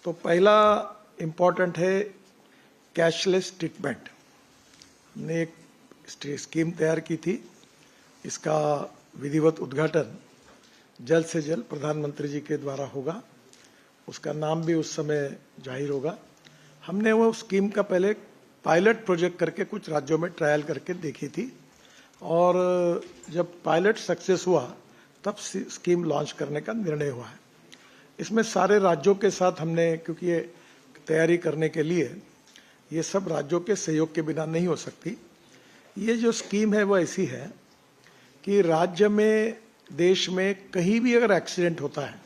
तो पहला इम्पोर्टेंट है कैशलेस ट्रीटमेंट। हमने एक स्कीम तैयार की थी, इसका विधिवत उद्घाटन जल्द से जल्द प्रधानमंत्री जी के द्वारा होगा। उसका नाम भी उस समय जाहिर होगा। हमने वो स्कीम का पहले पायलट प्रोजेक्ट करके कुछ राज्यों में ट्रायल करके देखी थी, और जब पायलट सक्सेस हुआ तब स्कीम लॉन्च करने का निर्णय हुआ है। इसमें सारे राज्यों के साथ हमने, क्योंकि ये तैयारी करने के लिए ये सब राज्यों के सहयोग के बिना नहीं हो सकती। ये जो स्कीम है वो ऐसी है कि राज्य में, देश में कहीं भी अगर एक्सीडेंट होता है,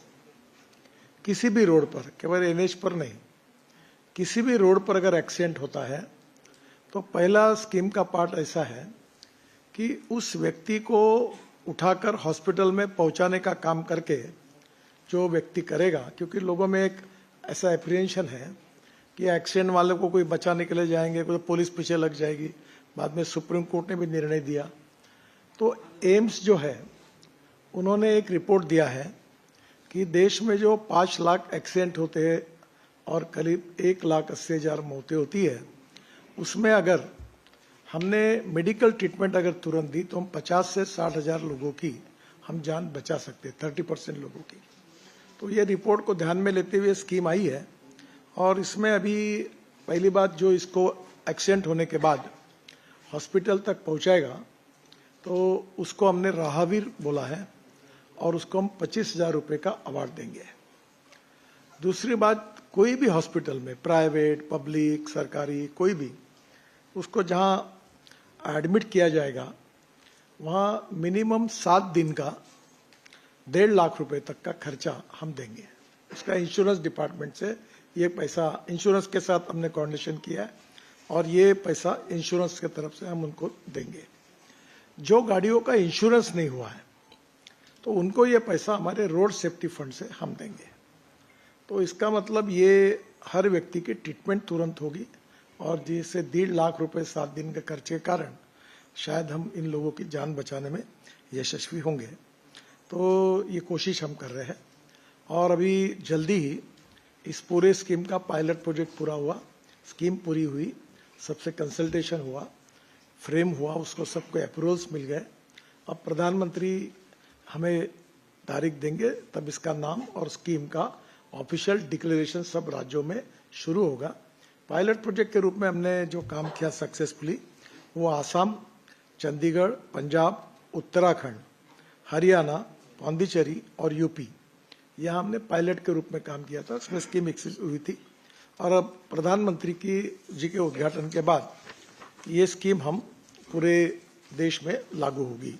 किसी भी रोड पर, केवल एनएच पर नहीं, किसी भी रोड पर अगर एक्सीडेंट होता है तो पहला स्कीम का पार्ट ऐसा है कि उस व्यक्ति को उठाकर हॉस्पिटल में पहुंचाने का काम करके जो व्यक्ति करेगा, क्योंकि लोगों में एक ऐसा एप्रीहेंशन है कि एक्सीडेंट वाले को कोई बचाने के लिए जाएंगे, कोई पुलिस पीछे लग जाएगी। बाद में सुप्रीम कोर्ट ने भी निर्णय दिया। तो एम्स जो है, उन्होंने एक रिपोर्ट दिया है कि देश में जो 5 लाख एक्सीडेंट होते हैं और करीब 1,80,000 मौतें होती है, उसमें अगर हमने मेडिकल ट्रीटमेंट अगर तुरंत दी तो हम 50 से 60,000 लोगों की हम जान बचा सकते हैं, 30% लोगों की। तो ये रिपोर्ट को ध्यान में लेते हुए स्कीम आई है। और इसमें अभी पहली बात, जो इसको एक्सीडेंट होने के बाद हॉस्पिटल तक पहुंचाएगा तो उसको हमने राहवीर बोला है, और उसको हम 25,000 रुपये का अवार्ड देंगे। दूसरी बात, कोई भी हॉस्पिटल में, प्राइवेट, पब्लिक, सरकारी, कोई भी, उसको जहां एडमिट किया जाएगा वहां मिनिमम 7 दिन का 1.5 लाख रुपए तक का खर्चा हम देंगे। उसका इंश्योरेंस डिपार्टमेंट से ये पैसा, इंश्योरेंस के साथ हमने कोऑर्डिनेशन किया है, और ये पैसा इंश्योरेंस की तरफ से हम उनको देंगे। जो गाड़ियों का इंश्योरेंस नहीं हुआ है तो उनको ये पैसा हमारे रोड सेफ्टी फंड से हम देंगे। तो इसका मतलब ये हर व्यक्ति की ट्रीटमेंट तुरंत होगी, और जिससे 1.5 लाख रुपए 7 दिन के खर्चे के कारण शायद हम इन लोगों की जान बचाने में यशस्वी होंगे। तो ये कोशिश हम कर रहे हैं, और अभी जल्दी ही इस पूरे स्कीम का पायलट प्रोजेक्ट पूरा हुआ, स्कीम पूरी हुई, सबसे कंसल्टेशन हुआ, फ्रेम हुआ, उसको सबको अप्रूवल्स मिल गए। अब प्रधानमंत्री हमें तारीख देंगे, तब इसका नाम और स्कीम का ऑफिशियल डिक्लेरेशन सब राज्यों में शुरू होगा। पायलट प्रोजेक्ट के रूप में हमने जो काम किया सक्सेसफुली, वो आसाम, चंडीगढ़, पंजाब, उत्तराखंड, हरियाणा, पांडिचेरी और यूपी, यहाँ हमने पायलट के रूप में काम किया था। उसमें स्कीम विकसित हुई थी, और अब प्रधानमंत्री जी के उद्घाटन के बाद ये स्कीम हम पूरे देश में लागू होगी।